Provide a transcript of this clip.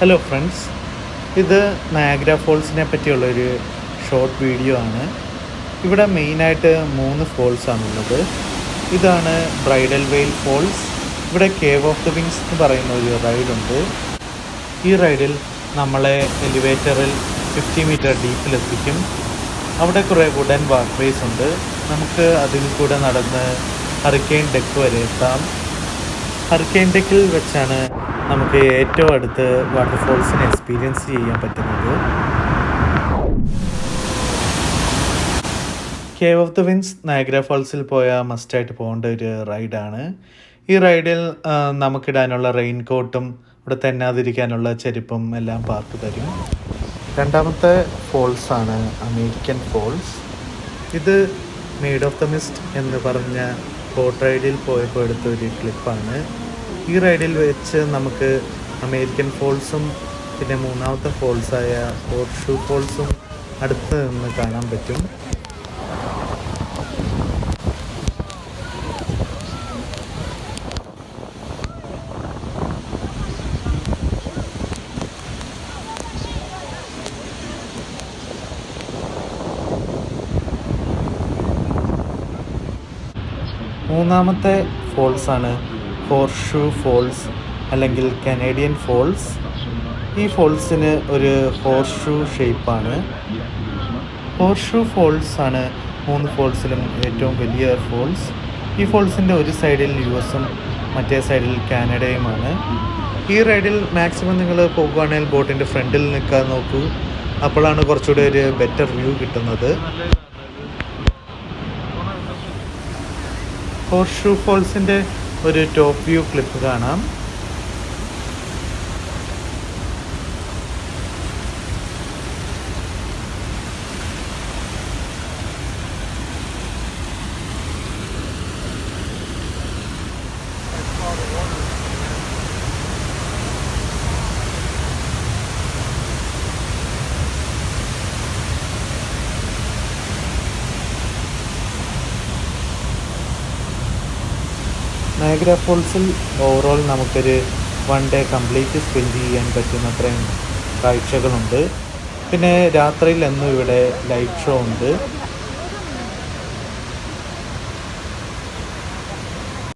Hello friends, ഇത് Niagara ഫോൾസിനെ പറ്റിയുള്ളൊരു short video ആണ്. ഇവിടെ മെയിനായിട്ട് 3 ഫോൾസാണുള്ളത്. ഇതാണ് ബ്രൈഡൽ വെയിൽ ഫോൾസ്. ഇവിടെ കേവ് ഓഫ് ദ വിങ്സ് എന്ന് പറയുന്ന ഒരു റൈഡുണ്ട്. ഈ റൈഡിൽ നമ്മളെ എലിവേറ്ററിൽ 50 മീറ്റർ ഡീപ്പിലെത്തിക്കും. അവിടെ കുറേ വുഡൻ വാക്ക് വേസ് ഉണ്ട്. നമുക്ക് അതിൽ കൂടെ നടന്ന് ഹറിക്കെയിൻ ഡെക്ക് വരെ എത്താം. ഹറിക്കെയിൻ ഡെക്കിൽ വെച്ചാണ് നമുക്ക് ഏറ്റവും അടുത്ത് വാട്ടർഫോൾസിനെ എക്സ്പീരിയൻസ് ചെയ്യാൻ പറ്റുന്നത്. Cave of the winds Niagara ഫോൾസിൽ പോയാൽ മസ്റ്റായിട്ട് പോകേണ്ട ഒരു റൈഡാണ്. ഈ റൈഡിൽ നമുക്കിടാനുള്ള റെയിൻ കോട്ടും ഇവിടെ തെന്നാതിരിക്കാനുള്ള ചെരുപ്പും എല്ലാം പാർക്ക് തരും. രണ്ടാമത്തെ ഫോൾസാണ് അമേരിക്കൻ ഫോൾസ്. ഇത് മെയ്ഡ് ഓഫ് ദ മിസ്റ്റ് എന്ന് പറഞ്ഞ ബോട്ട് റൈഡിൽ പോയപ്പോൾ എടുത്തൊരു ക്ലിപ്പാണ്. ഈ റൈഡിൽ വെച്ച് നമുക്ക് അമേരിക്കൻ ഫോൾസും പിന്നെ മൂന്നാമത്തെ ഫോൾസായ ഹോർഷൂ ഫോൾസും അടുത്ത് നിന്ന് കാണാൻ പറ്റും. മൂന്നാമത്തെ ഫോൾസാണ് ഹോർഷൂ ഫോൾസ് അല്ലെങ്കിൽ കനേഡിയൻ ഫോൾസ്. ഈ ഫോൾസിന് ഒരു ഹോർഷൂ ഷേപ്പാണ്. ഹോർഷൂ ഫോൾസ് ആണ് 3 ഫോൾസിലും ഏറ്റവും വലിയ ഫോൾസ്. ഈ ഫോൾസിൻ്റെ ഒരു സൈഡിൽ US-ഉം മറ്റേ സൈഡിൽ കാനഡയുമാണ്. ഈ റൈഡിൽ മാക്സിമം നിങ്ങൾ പോകുകയാണെങ്കിൽ ബോട്ടിൻ്റെ ഫ്രണ്ടിൽ നിൽക്കാൻ നോക്കൂ. അപ്പോഴാണ് കുറച്ചുകൂടി ഒരു ബെറ്റർ വ്യൂ കിട്ടുന്നത്. ഹോർഷൂ ഫോൾസിൻ്റെ ഒരു ടോപ്പ് വ്യൂ ക്ലിപ്പ് കാണാം. നയാഗ്ര ഫോൾസിൽ ഓവറോൾ നമുക്കൊരു 1 ഡേ കംപ്ലീറ്റ് സ്പെൻഡ് ചെയ്യാൻ പറ്റുന്ന അത്രയും കാഴ്ചകളുണ്ട്. പിന്നെ രാത്രിയിൽ എന്നും ഇവിടെ ലൈറ്റ് ഷോ ഉണ്ട്.